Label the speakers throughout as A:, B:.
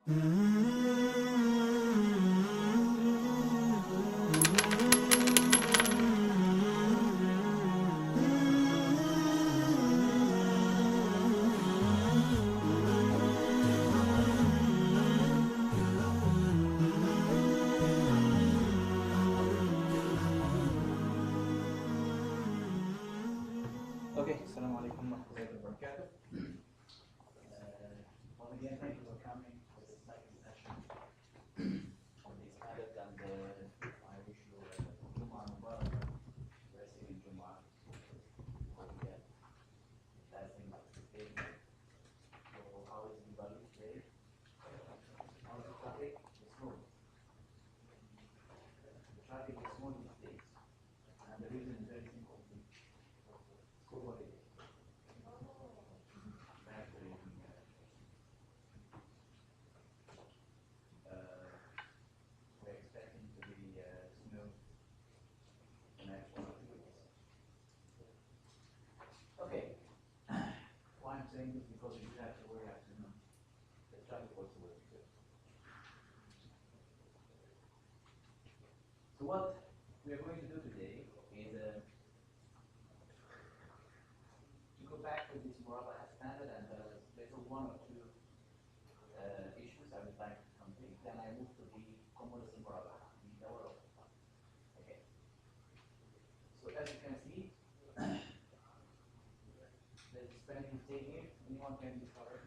A: Okay, Assalamu alaikum wa rahmatullahi wa barakatuh. Once again, thank you for coming to the second session on this adult, and I wish you Jum'ah Mudharabah, blessing in Jum'ah. Hope you get blessing of the day. So, how is everybody today? How's the traffic? It's smooth. The traffic is smooth these days, and the reason is very simple. School holiday. That's the reason. We're expecting to be snow the next 1 or 2 weeks. Okay. Why I'm saying this because you have to worry afternoon. The traffic also will be good. So what we are going to do today is to go back to this Mudharabah standard, and there's one or two issues I would like to complete. Then I move to the commodity Mudharabah, the development part. Okay. So as you can see, the spelling mistake here. Anyone can be correct?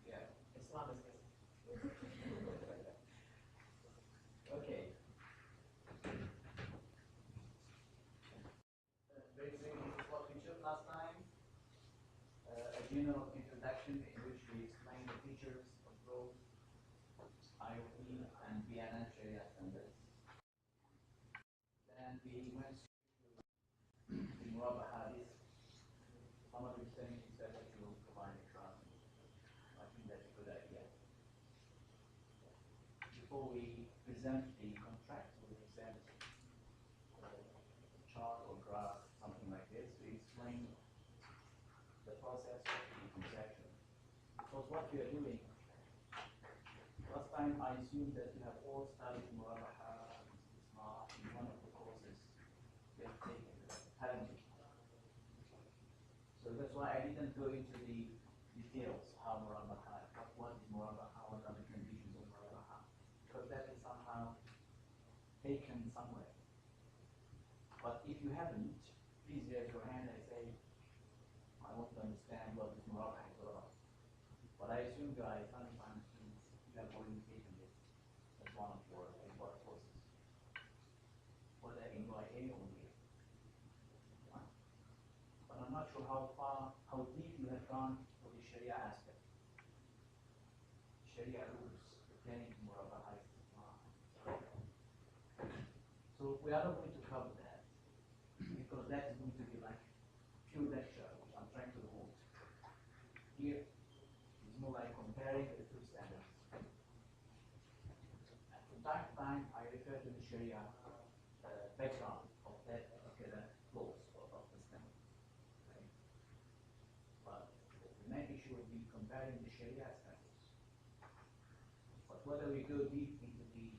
A: Yeah. Islam is okay. Basically, this is what we took last time. A general introduction in which we explain the features of both IOP and BNM Shariah Standards. Then we went to the Mudharabah hadith. Some of you saying that you will provide a class. I think that's a good idea. Before we present the contract, we present a chart or graph, something like this, to explain the process of the transaction. Because what we are doing, last time I assumed that you have all studied Mudharabah in one of the courses you have taken, haven't you? So that's why I didn't go into the details how Mudharabah, what is Mudharabah, what are the conditions of Mudharabah, because that is somehow taken somewhere. But if you haven't, please raise your hand and say, I want to understand what this Mudharabah is all about. But I assume you are Islamic Finance students, you have already taken this as one of your important courses, whether in YA or BA. But I'm not sure how deep you have gone for the Sharia aspect. Sharia rules pertaining to Mudharabah. So we are not going to cover that, because that is going to be like pure lecture, which I'm trying to avoid. Here, it's more like comparing the two standards. And from time to time, I refer to the Sharia background of that particular clause of the standard. Okay? But the main issue will be comparing the Sharia standards. But whether we go deep into the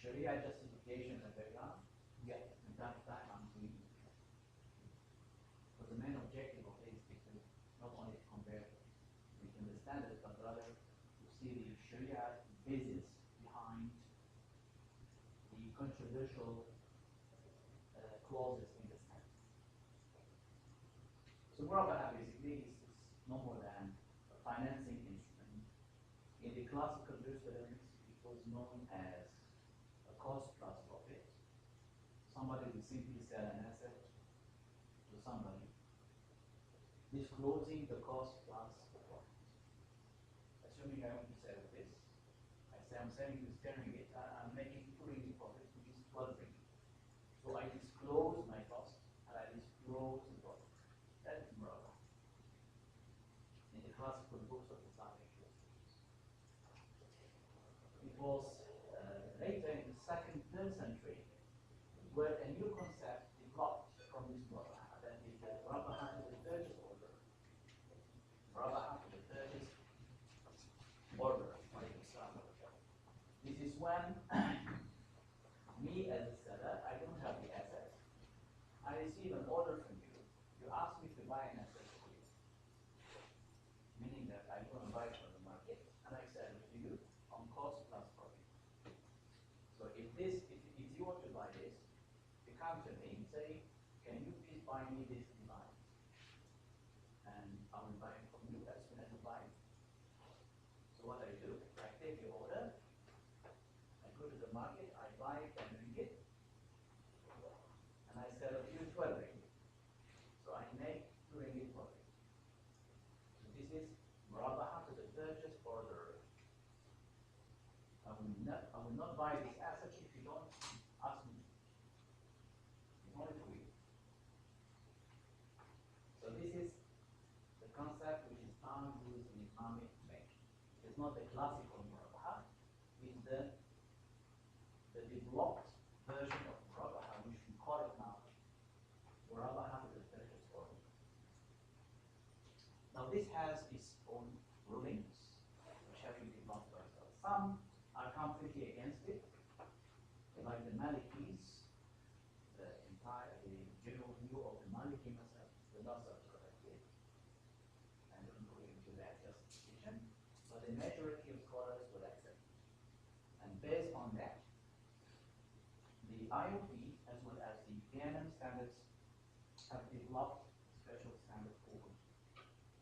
A: Sharia justification and background, yeah, from time to time I'm doing it. Because the main objective of this is to not only compare between the standards, but rather to see the Sharia basis behind the controversial clauses in the standards. So Mudharabah basically is no more than a financing instrument. In the classical jurisprudence, it was known as a cost plus profit. Somebody will simply sell an asset to somebody, disclosing the cost plus the profit. Assuming I want to sell this, I say I'm selling this 10 ringgit, I'm putting the profit, which is 12 ringgit. So I disclose my cost and I disclose the profit. That is Mudharabah in the classical books of Islamic jurisprudence. It was later in the 2nd, 3rd century where a new concept developed from this Mudharabah. That is the Mudharabah in the 3rd when me as a seller, I don't have the asset. I receive an order from you. You ask me to buy an asset for you, meaning that I go and buy it from the market and I sell it to you on cost plus profit. So if you want to buy this, you come to me and say, can you please buy me this device? And I will buy it from you as soon as you buy it. So what I do, I take your order, I go to the market, I buy it and ringgit, and I sell it to you 12 ringgit. So I make 2 ringgit profit. So this is Mudharabah to the purchase order. I will not buy this asset if you don't ask me. It's only for you. So this is the concept which is found used in Islamic banking. It's not the classical Mudharabah, it's the developed version of Mudharabah, which we call it now Mudharabah to the purchase order. Now this has its own rulings, which have been developed by ourselves. Some are completely against it, like the Malikis, the general view of the Maliki Mazhab, the not subscribe it, and don't go into that justification, but the majority of scholars will accept it. And based on that, the IOP as well as the BNM standards have developed a special standard called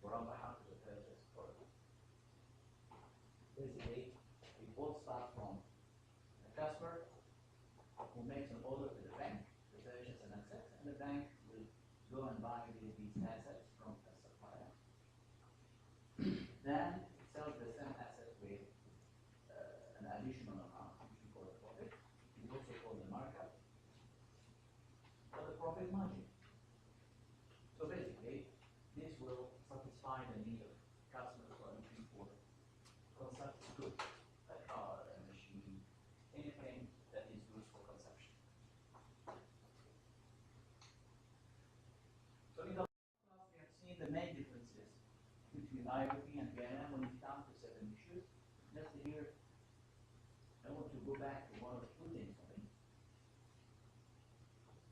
A: Mudharabah to the purchase order. Basically, we both start from a customer who makes an order to the bank to purchase an asset, and the bank will go and buy these assets from a supplier. Then it sells the same asset with an additional amount, which we call the profit. We also call the markup, or the profit margin. So basically, this will satisfy the need of customers who are looking for consumption goods, a car, a machine, anything that is used for consumption. So in the last class, we have seen the main differences between IOP and BNM when it comes to certain issues. Just here, I want to go back to one or two things only.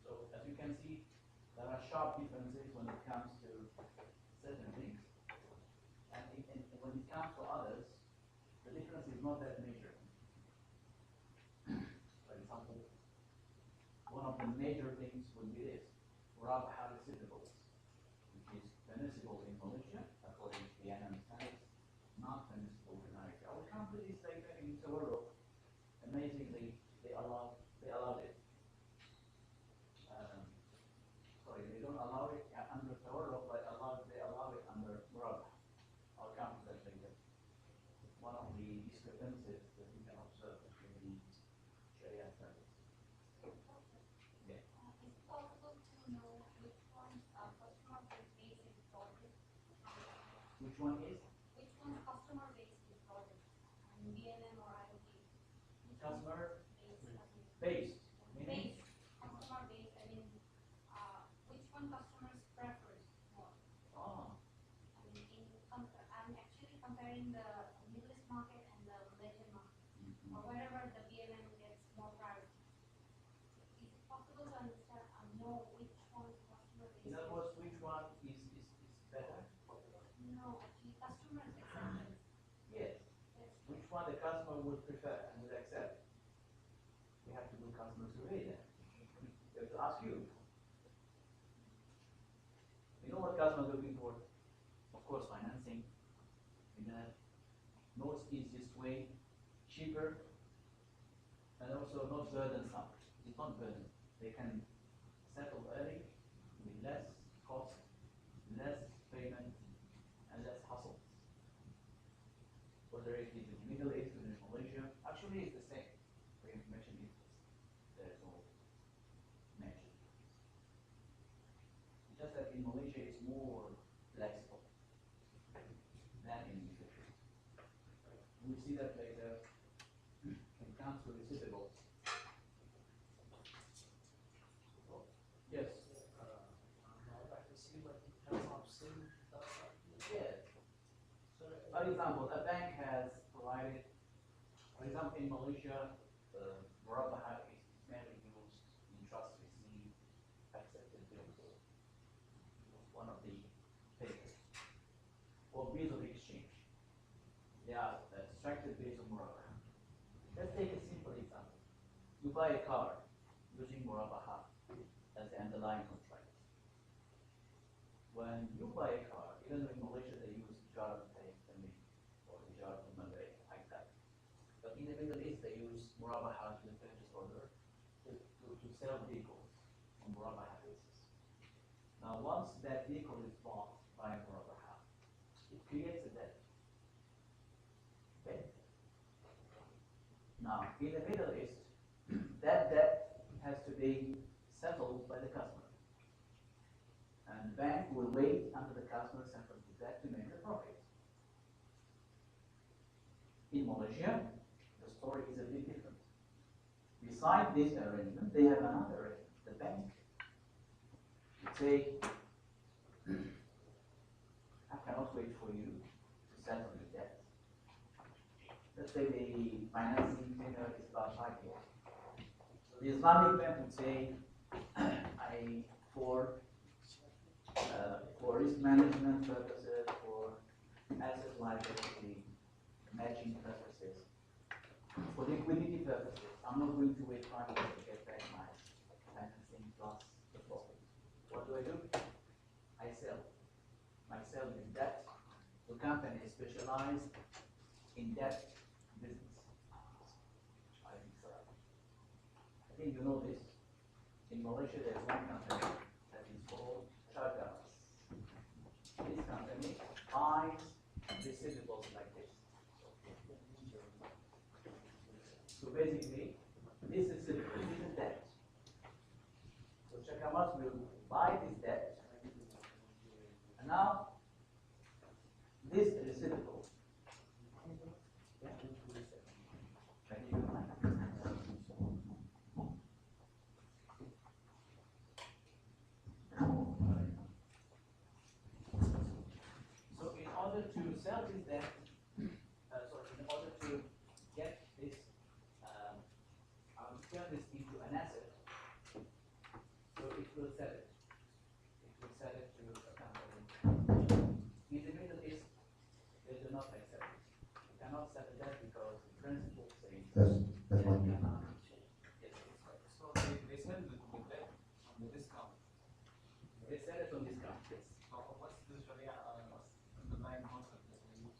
A: So as you can see, there are sharp differences when it comes to certain things, and when it comes to others, the difference is not that major. For example, one of the major things would be this: Mudharabah receivables, which is permissible in Malaysia according to the BNM standards, not permissible in America. I will come to this later in Europe. Amazingly, they allowed it. Sorry, they don't allow it under Europe, but they allow it under Mudharabah. I'll come to that later. One of the discrepancies that we can observe between the Shariah standards. Yeah.
B: Is it possible to know which one's customer base is broader?
A: Which one is?
B: Which one's customer base is broader? BNM or IoT?
A: Customer
B: Base.
A: base. Meaning?
B: Base. Customer base. I mean, which one customers prefers more?
A: Oh.
B: I mean, I'm actually comparing the Middle East market and the Malaysian market, or wherever the BNM gets more priority. Is it possible to understand and know which one's customer base?
A: In other words, which one is better?
B: No, actually, customers acceptance.
A: Yes.
B: Yes.
A: Which one the customer would prefer and would accept? We have to do customer survey then. We have to ask you. You know what customers are looking for? Of course, financing in the most easiest way, cheaper, and also not burdensome. It's not burden. They can settle early with less cost, less payment, and less hassle. Whether it is in the Middle East or in Malaysia, actually it's the same. For information interest, there's no major difference. It's just that in Malaysia it's more flexible than in Indonesia. We'll see that later when it comes to receivables. Yes. Yes. For example, a bank has provided For example, in Malaysia, Murabahah is mainly used in trust receipt accepted bills. One of the papers. Or bills of exchange. They are structured based on Murabahah. Let's take a simple example. You buy a car using Murabahah as the underlying contract. When you buy a car, even though in Malaysia they use jar pay or jar Malay like that. But in the Middle East they use Murabahah to the purchase order to sell vehicles on Murabahah basis. Now once that vehicle is bought by Murabahah, it creates a debt. Okay? Now in the Middle East, that debt has to be settled by the customer. And the bank will wait until the customer settles the debt to make a profit. In Malaysia, the story is a bit different. Besides this arrangement, they have another arrangement. The bank would say, I cannot wait for you to settle the debt. Let's say the financing tenure is about 5 years. So the Islamic bank would say, for risk management purposes, for asset liability matching purposes, for liquidity purposes, I'm not going to wait 5 years to get back my financing plus the profit. What do? I sell. I sell this debt to companies specialized in debt business. I think you know this. In Malaysia, there's one company that is called Shariah. This company buys receivables like this. So basically, this is a debt. So Shakamas will buy this debt, and now this receivable. To sell this debt, in order to get this, turn this into an asset, so it will sell it. It will sell it to a company. In the Middle East, they do not accept it. You cannot sell the debt because the principle says
C: That's one
A: you
C: thing.
A: cannot. Yes,
D: So they sell the debt on the discount.
A: they sell it on discount. Yes.
D: So what's the Sharia underlying concept that they use?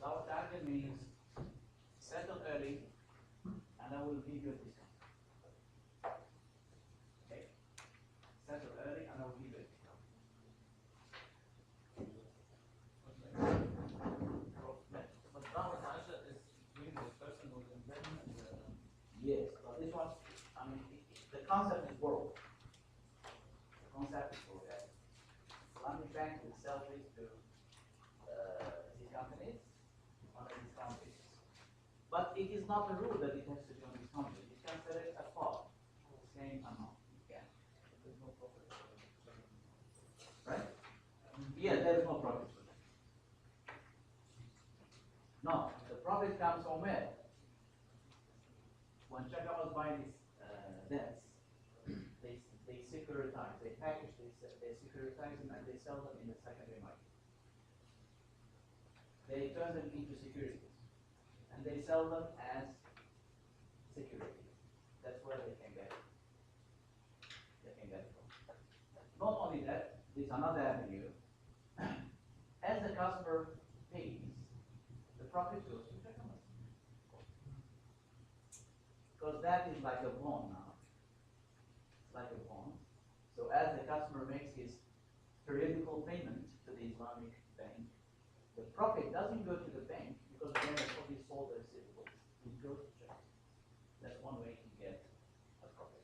A: Our target means settle early and I will give you a discount. Okay? Settle early and I will give you a discount.
D: But Brahma Asha is between the person who can lend and the...
A: Yes, but this one, I mean, the concept is broad. The concept is broad. Islamic bank will sell this to these companies on a discount basis. But it is not a rule that it has to be on discount basis. It can sell it at par, the same amount. Yeah.
D: There's no profit.
A: Right? Yeah, there is no profit for them. No, the profit comes from where? When Chaka was buying these debts, they securitize, they package this, they securitize them and they sell them in the secondary market. They turn them into securities and they sell them as securities. That's where they can get it. They can get it from. Not only that, there's another avenue. As the customer pays, the profit goes to Chaka. Because that is like a bond now. It's like a bond. So as the customer makes his periodical payment to the Islamic bank, the profit doesn't go to the bank because the bank has already sold the receivables. It goes to Chaka. That's one way to get a profit.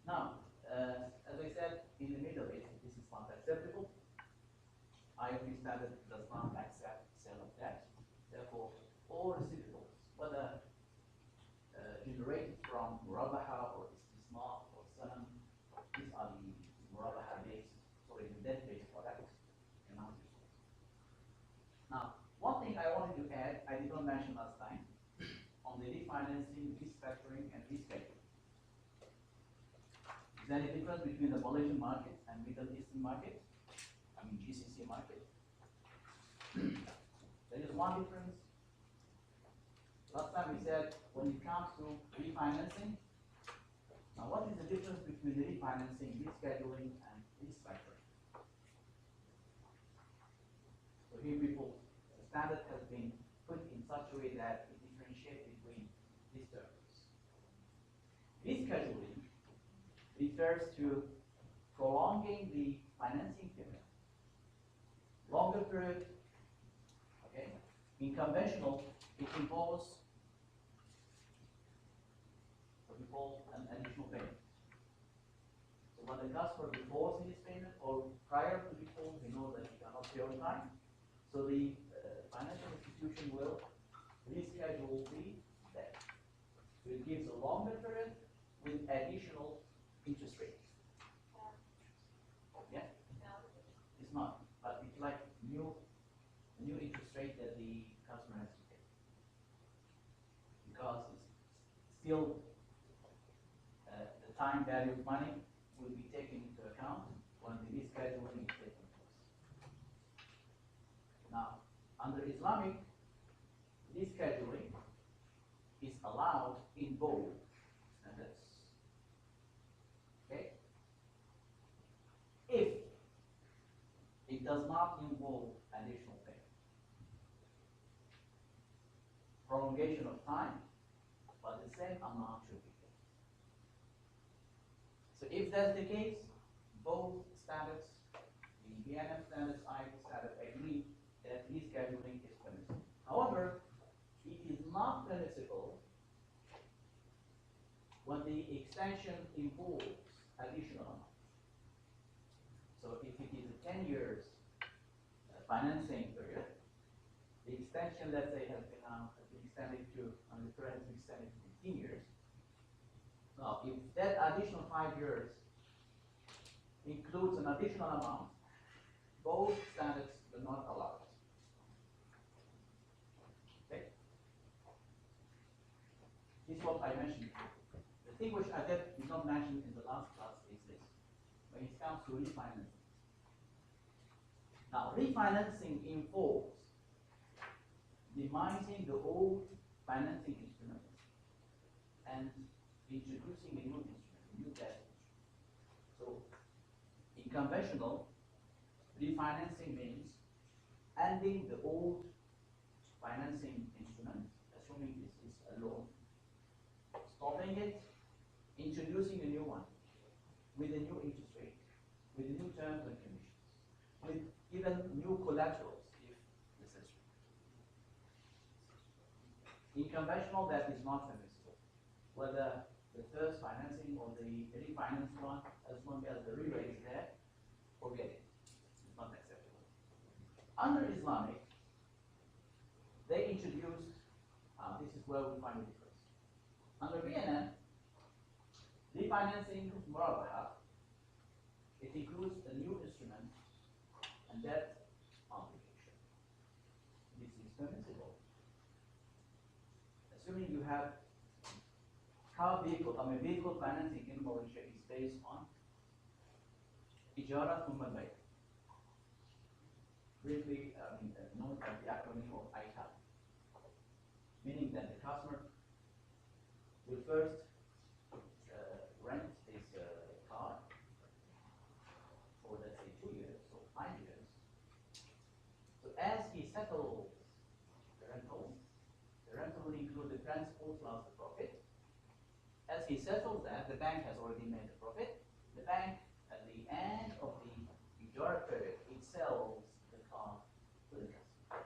A: Now, as I said, in the Middle East, this is not acceptable. AAOIFI standard does not accept sale of debt. Therefore, all receivables, whether generated from Murabahah or Istismar or Sanam, these are the Murabahah based, sorry, the debt refinancing, restructuring, and rescheduling. Is there any difference between the Malaysian market and Middle Eastern market? I mean GCC market? There is one difference. Last time we said when it comes to refinancing, now what is the difference between refinancing, rescheduling, and restructuring? So here the standard has been put in such a way that it differentiates between these terms. Rescheduling refers to prolonging the financing period, longer period, okay? In conventional, it involves what we call an additional payment. So when the customer defaults in his payment or prior to default, we know that he cannot pay on time. So the financial institution will reschedule the debt. So it gives a longer period with additional interest rate. Yeah? It's not, but it's like new interest rate that the customer has to pay. Because it's still the time value of money will be taken into account when the rescheduling is taking place. Now, under Islamic, rescheduling is allowed in both standards. Okay? If it does not involve additional payment. Prolongation of time, but the same amount should be paid. So if that's the case, both standards, the BNM standards, AAOIFI standard, agree that rescheduling is permissible. However, it is not permissible when the extension involves additional amount. So if it is a 10 years financing period, the extension, let's say, has been extended to, the period has been extended to 15 years. Now, if that additional 5 years includes an additional amount, both standards do not allow it. Okay? This is what I mentioned. The thing which I did not mention in the last class is this. When it comes to refinancing. Now, refinancing involves demising the old financing instrument and introducing a new instrument, a new debt instrument. So, in conventional, refinancing means ending the old financing instrument, assuming this is a loan, stopping it, introducing a new one with a new interest rate, with new terms and conditions, with even new collaterals if necessary. In conventional, that is not permissible. Whether the first financing or the refinance one, as long as the rebate is there, forget it. It's not acceptable. Under Islamic, they introduced, this is where we find the difference. Under BNM, refinancing Mudharabah, it includes a new instrument and debt obligation. This is permissible. Assuming you have vehicle financing in Malaysia is based on Ijarah Umar, briefly known as the acronym of ITAB, meaning that the customer will first rent his car for, let's say, 2 years or 5 years. So as he settles the rental will include the principal plus the profit. As he settles that, the bank has already made the profit. The bank, at the end of the Ijara period, it sells the car to the customer.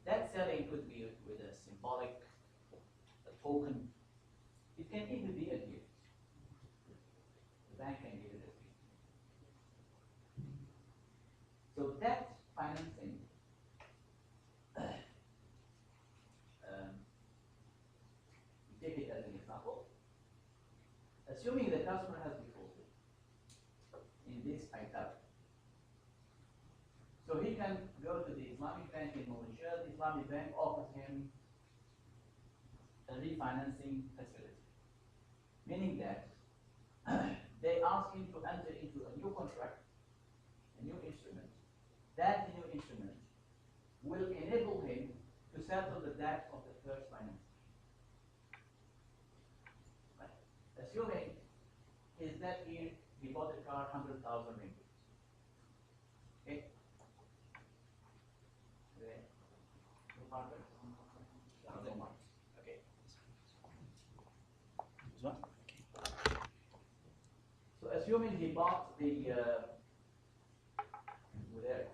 A: That selling could be with a symbolic, a token. It can even be a gift. The bank can give it a gift. So that financing, take it as an example. Assuming the customer has defaulted in this item, so he can go to the Islamic bank in Malaysia. The Islamic bank offers him a refinancing facility, meaning that they ask him to enter into a new contract, a new instrument. That new instrument will enable him to settle the debt of the first financing. Right. Assuming his debt here, he bought the car 100,000 ringgit. Okay. Okay. No problem? No more. Okay. This one? Okay. So assuming he bought the over there.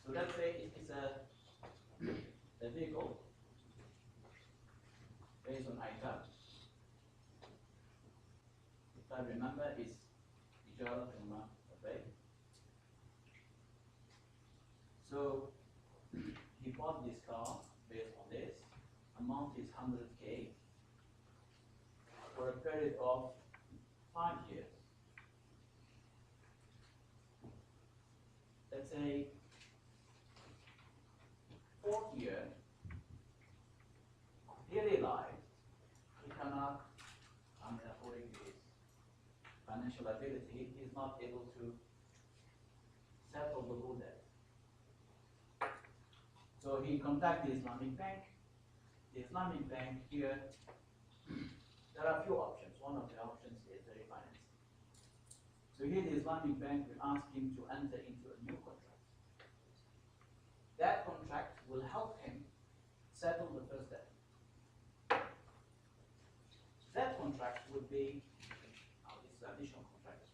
A: So let's say it is a vehicle based on ITAR. If I remember, it's Ijara Tuma, okay? So he bought this car based on this. Amount is 100K for a period of 5 years. Let's say 4th year, he realized he cannot, according to his financial ability, he is not able to settle the whole debt. So he contacted the Islamic Bank. The Islamic Bank here, there are a few options. One of the options is the refinancing. So here the Islamic Bank will ask him to enter into a new contract. That contract will help him settle the first debt. That contract would be, this is additional contract.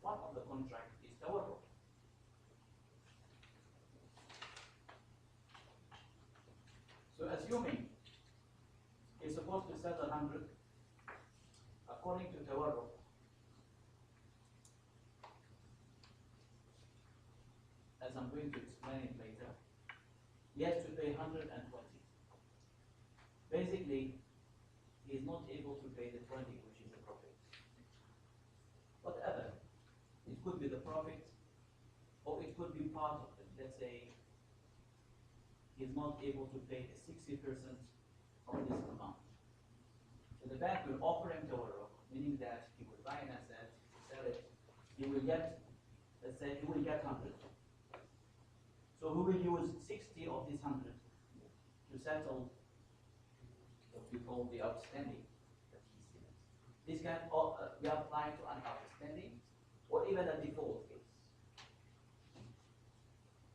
A: One of the contract is tawarruk. So assuming he's supposed to settle 100, according to tawarruk, as I'm going to explain it later, he has to pay 120. Basically, he is not able to pay the 20, which is the profit. Whatever. It could be the profit, or it could be part of it. Let's say he is not able to pay the 60% of this amount. So the bank will offer him tawarruk, meaning that he will buy an asset, sell it, he will get, let's say, he will get 100. So he will use 60 of this 100 to settle what we call the outstanding that he sees. This can be applied to an outstanding or even a default case.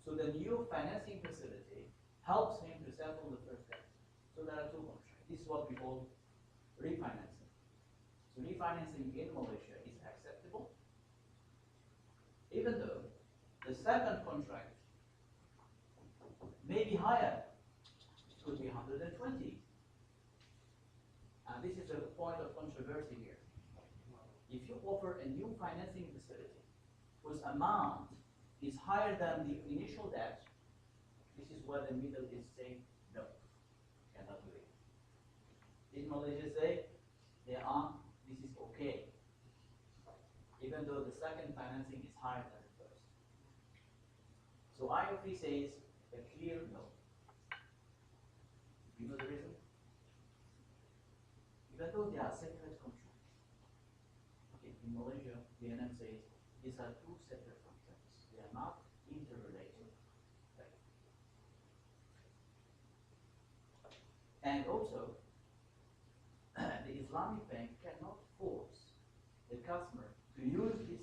A: So the new financing facility helps him to settle the first debt. So there are two contracts. This is what we call refinancing. So refinancing in Malaysia is acceptable, even though the second contract may be higher. It could be 120. And this is a point of controversy here. If you offer a new financing facility whose amount is higher than the initial debt, this is where the Middle East say no, cannot do it. In Malaysia say this is okay, even though the second financing is higher than the first. So AAOIFI says a clear no. You know the reason? Even though they are separate contracts. Okay, in Malaysia, BNM says these are two separate contracts. They are not interrelated. Right? And also, the Islamic Bank cannot force the customer to use this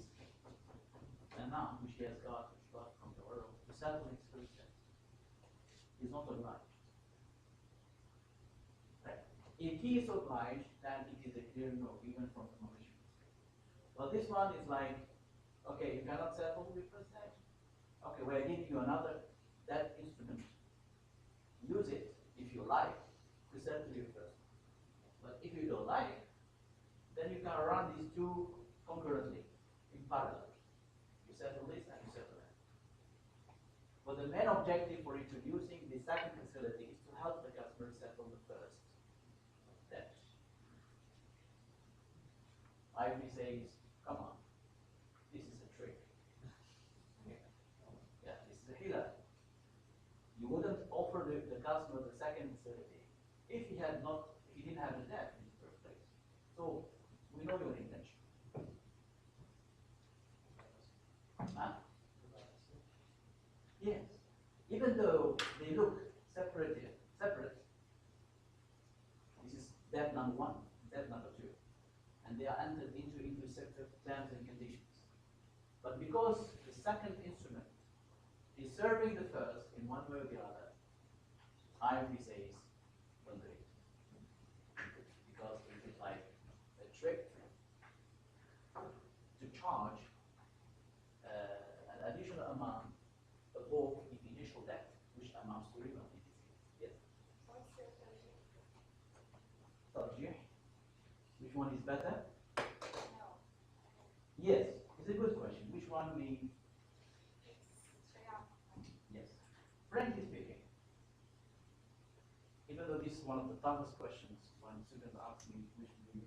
A: amount which he has got from the world to settle his first debt. He's not obliged. Right? If he is obliged, then it is a clear no, even from the Malaysian. But this one is like, okay, you cannot settle the first debt. Okay, we're giving you another debt instrument. Use it if you like to settle your first. But if you don't like, then you can run these two concurrently, in parallel. You settle this and you settle that. But the main objective for introducing the second facility is to help the customer settle the first debt. AAOIFI says, come on, this is a trick. customer the second facility if he didn't have the debt in the first place. So we know your intention. Huh? Yes. Even though they look separate, this is debt number one, debt number two, and they are entered into separate terms and conditions. But because the second instrument is serving the first in one way or the other, IFI says don't do it. Because it is like a trick to charge an additional amount above the initial debt, which amounts to riba. Yes? Tarjih. Which one is better?
B: No.
A: Yes, it's a good question. Which one we... Yes. Frankly speaking, even though this is one of the toughest questions when students ask me which do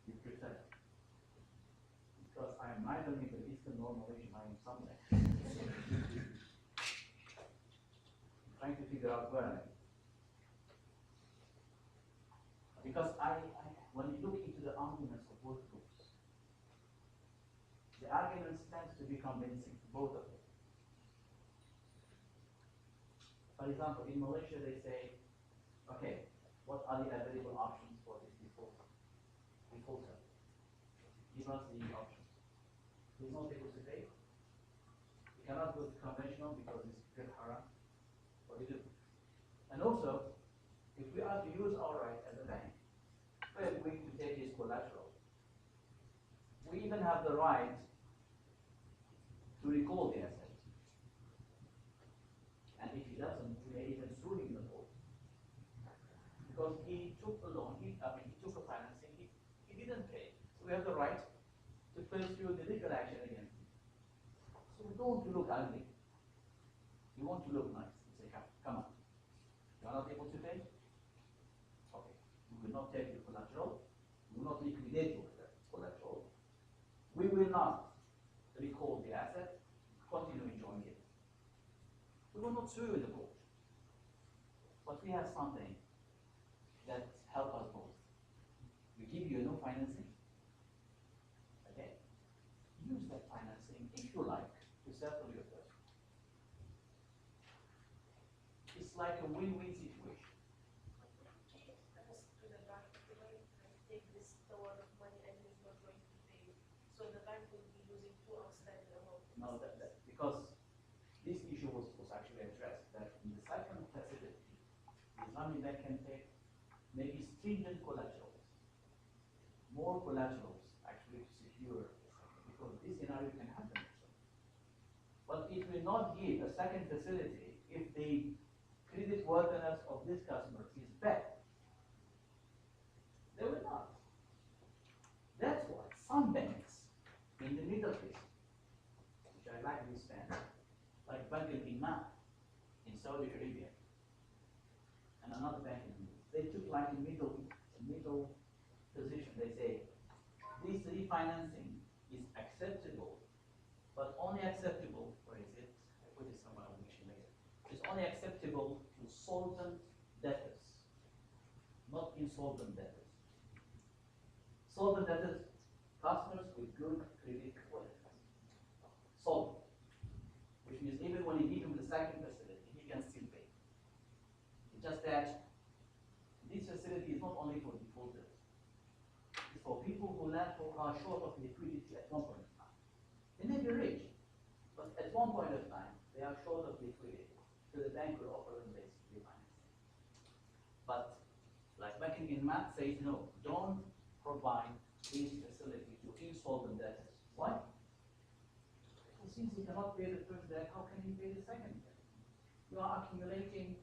A: you prefer, because I am neither Middle Eastern nor Malaysian, I am somewhere. Trying to figure out where I am. Because when you look into the arguments of both groups, the arguments tend to be convincing to both of them. For example, in Malaysia they say, okay, what are the available options for this defaulter? Give us the options. He's not able to pay. He cannot go to conventional because it's good haram. What do you do? And also, if we are to use our right as a bank, we are going to take his collateral. We even have the right to recall the asset. And if he doesn't, we may even sue him in the court. Because he took a loan, he took a financing, he didn't pay. So we have the right to pursue the legal action against him. So we don't want to look ugly. We want to look nice. We say, come on. You are not able to pay? Okay. We will not take your collateral. We will not liquidate your collateral. We will not recall the asset, continue enjoying it. We will not sue in the court. But we have something that helps us both. We give you no financing. Okay? Use that financing, if you like, to settle your debt. It's like a win-win situation.
C: Take this amount of money and he's not going to pay. So the bank will be losing two outstanding amounts.
A: No, because this issue was actually addressed, that in the second facility, the Islamic bank can take maybe stringent collaterals, more collaterals actually to secure, because this scenario can happen. But it will not give a second facility if the credit worthiness of this customer is bad. They will not. That's why some banks in the Middle East, which I like this stand, like Bank al-Iman in Saudi Arabia, and another bank in the Middle East, they took like a middle position. They say this refinancing is acceptable, but only acceptable, where is it? I put it somewhere, I'll mention later. It's only acceptable to solvent debtors, not insolvent debtors. Solvent debtors, customers with good credit worthiness. Solvent, which means even when you give him the second facility, he can still pay. It's just that this facility is not only for defaulters. It's for people who are short of liquidity at one point in time. They may be rich, but at one point of time, they are short of liquidity. So the bank will offer them this refinancing. But like banking in math says, no, don't provide this facility to insolvent debtors. Why? Because since you cannot pay the first debt, how can you pay the second debt? You are accumulating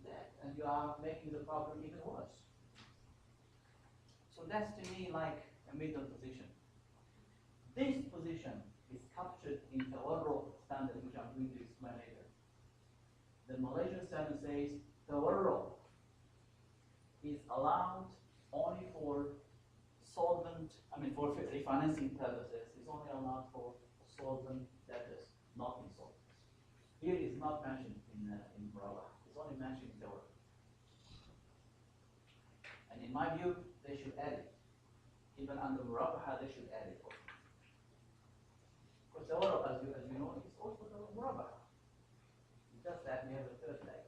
A: debt and you are making the problem even worse. So that's to me like a middle position. This position is captured in the Tawarruq standard, which I'm going to explain later. The Malaysian standard says Tawarruq is allowed only for for refinancing purposes. It's only allowed for solvent debtors, not insolvents. Here is not mentioned in Mudharabah. my view, they should add it. Even under Mudharabah, they should add it also. Because as you know, it's also the Mudharabah. It's just that we have a third leg.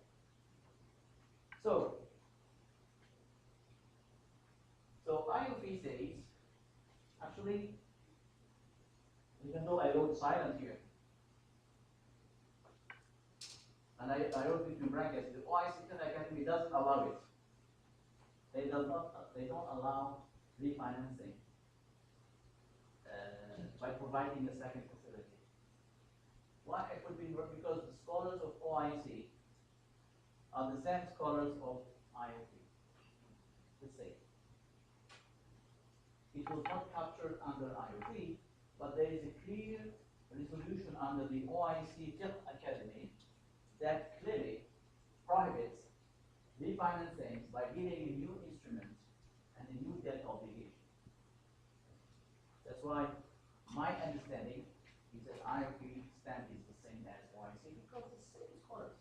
A: So IOP says, actually, even though I wrote silent here, and I wrote between brackets, the OIC Academy doesn't allow it. They don't allow refinancing by providing a second facility. Why it would be? Because the scholars of OIC are the same scholars of IOP. Let's say it was not captured under IOP, but there is a clear resolution under the OIC Academy that clearly prohibits refinancing by giving a new instrument and a new debt obligation. That's why my understanding is that IOP stamp is the same as OIC because it's the same scholars.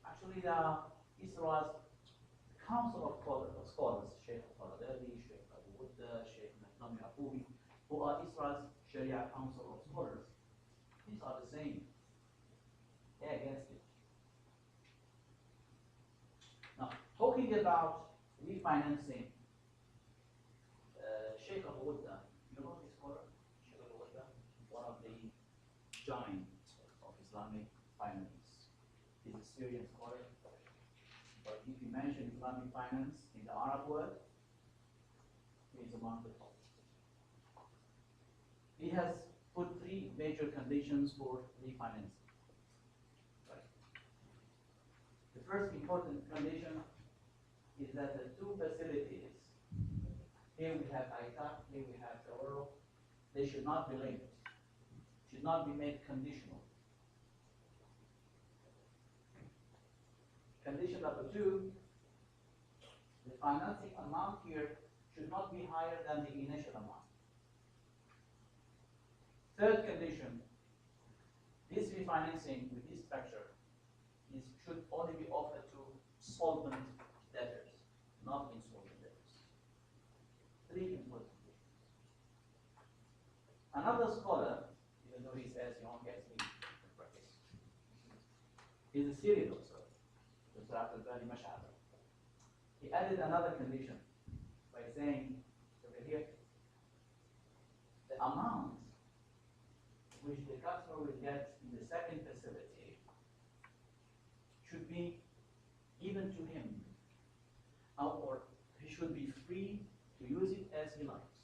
A: Actually, Israel's Council of Scholars, Sheikh Al-Faradadi, Sheikh Al-Wudda, Sheikh Al-Nami Abubi, who are Israel's Sharia Council of Scholars, these are the same. They're against it. Now, talking about refinancing, Sheikh Al-Wudda, you know this scholar? Sheikh Al-Wudda, one of the giants of Islamic finance. He's a Syrian scholar. But if you mention Islamic finance in the Arab world, he is among the top. He has put three major conditions for refinancing. Right. The first important condition is that the two facilities, here we have ITAC, here we have Tawaro, they should not be linked, should not be made conditional. Condition number two, the financing amount here should not be higher than the initial amount. Third condition, this refinancing with this structure should only be offered to solvent debtors, not insolvent debtors. Three important conditions. Another scholar, even though he says he only has me in practice, is a Syrian also. He added another condition by saying over here, the amount which the customer will get in the second facility should be given to him, or he should be free to use it as he likes.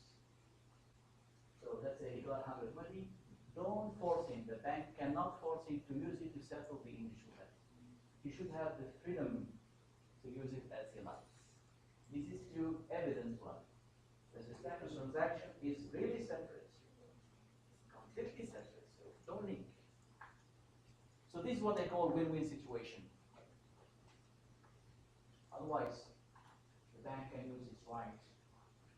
A: So let's say he got 120, don't force him, the bank cannot force him to use it to settle the initial debt. He should have the freedom to use it as he likes. This is through evidence one. The second transaction is really separate, completely separate, so don't link. So this is what I call win-win situation. Otherwise, the bank can use its right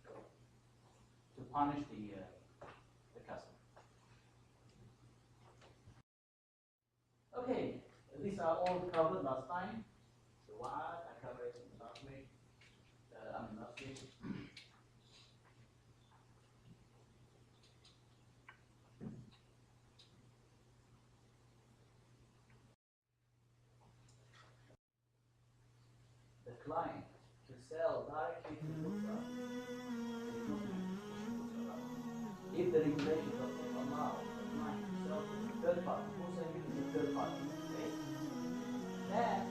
A: to punish the customer. Okay. These are all covered last time. So what I covered it last week. Last week. The client to sell directly to Mudharabah. If the regulation does not allow the client to sell to a third party, Mudharabah is a third party. Then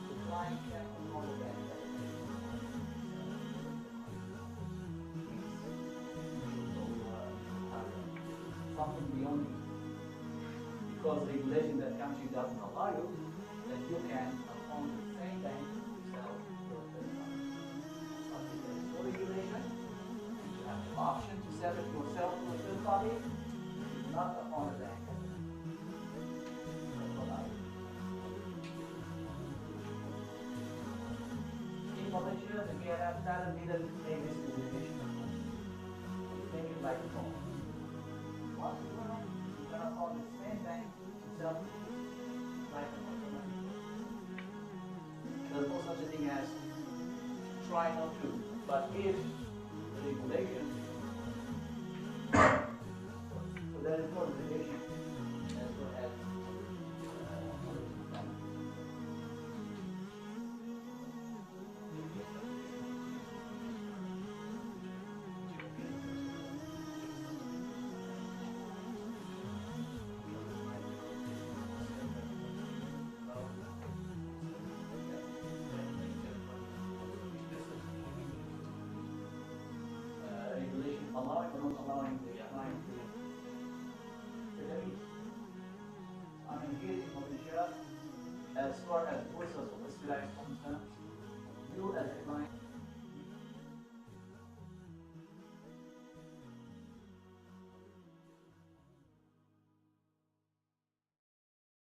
A: the client can control the bank. Something beyond you. Because regulation that country doesn't allow you, then you can appoint the same bank to sell to a third party. But if there is no regulation, you have the option to sell it yourself to a third party, not upon a bank. Malaysia, the BNM standard didn't make this publication. Make it like a phone. Once you learn, you can afford the same bank itself like a phone. acting as try not to. But if the regulation, so there is no regulation as well as regulation allowing or not allowing the client to lease. I mean, here in Malaysia, as far as process of Islamic